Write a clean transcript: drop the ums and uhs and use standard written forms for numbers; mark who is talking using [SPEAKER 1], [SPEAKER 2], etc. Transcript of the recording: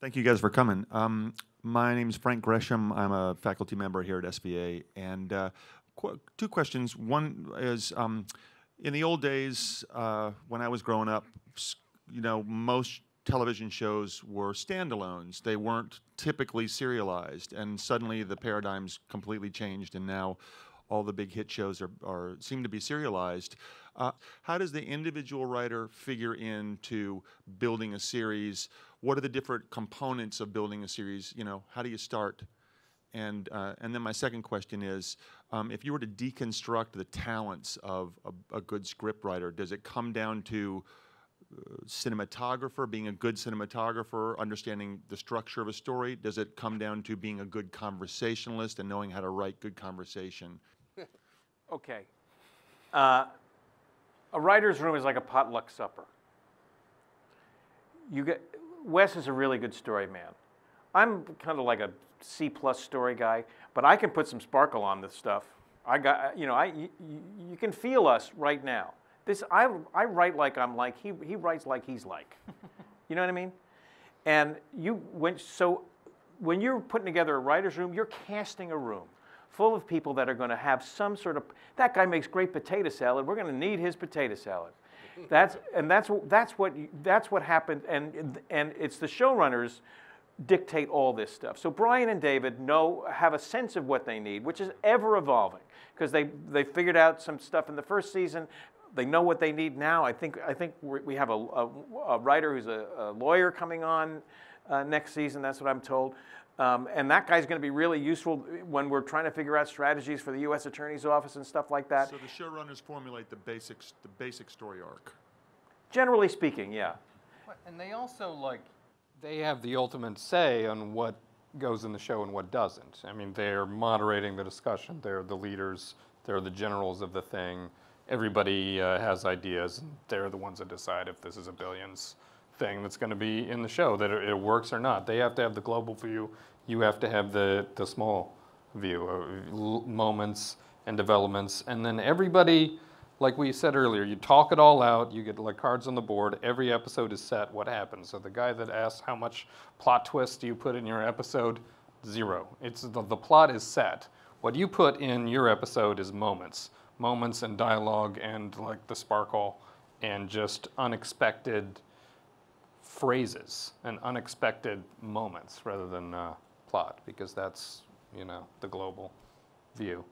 [SPEAKER 1] Thank you guys for coming. My name is Frank Gresham. I'm a faculty member here at SVA. And two questions. One is in the old days, when I was growing up, most television shows were standalones. They weren't typically serialized. And suddenly the paradigm's completely changed. And now all the big hit shows seem to be serialized. How does the individual writer figure into building a series? What are the different components of building a series? How do you start? And then my second question is, if you were to deconstruct the talents of a good script writer, does it come down to cinematographer, being a good cinematographer, understanding the structure of a story? Does it come down to being a good conversationalist and knowing how to write good conversation?
[SPEAKER 2] Okay. A writer's room is like a potluck supper. Wes is a really good story man. I'm kind of like a C+ story guy, but I can put some sparkle on this stuff. You can feel us right now. I write like I'm like, he writes like he's like. You know what I mean? And when you're putting together a writer's room, you're casting a room full of people that are going to have some sort of, that guy makes great potato salad, we're going to need his potato salad. That's what happened, and it's the showrunners dictate all this stuff. So Brian and David have a sense of what they need, which is ever evolving, because they figured out some stuff in the first season. They know what they need now. I think we have a writer who's a lawyer coming on next season. That's what I'm told. And that guy's going to be really useful when we're trying to figure out strategies for the U.S. Attorney's Office and stuff like that.
[SPEAKER 1] So the showrunners formulate the basic story arc.
[SPEAKER 2] Generally speaking, yeah.
[SPEAKER 3] And they also they have the ultimate say on what goes in the show and what doesn't. I mean, they're moderating the discussion. They're the leaders. They're the generals of the thing. Everybody has ideas, and they're the ones that decide if this is a billions thing that's going to be in the show, that it works or not. They have to have the global view. You have to have the small view of moments and developments. And then everybody, like we said earlier, you talk it all out. You get like cards on the board. Every episode is set. What happens? So the guy that asks how much plot twist do you put in your episode? 0. It's the plot is set. What you put in your episode is moments and dialogue and like the sparkle and just unexpected phrases and unexpected moments rather than plot, because that's the global view.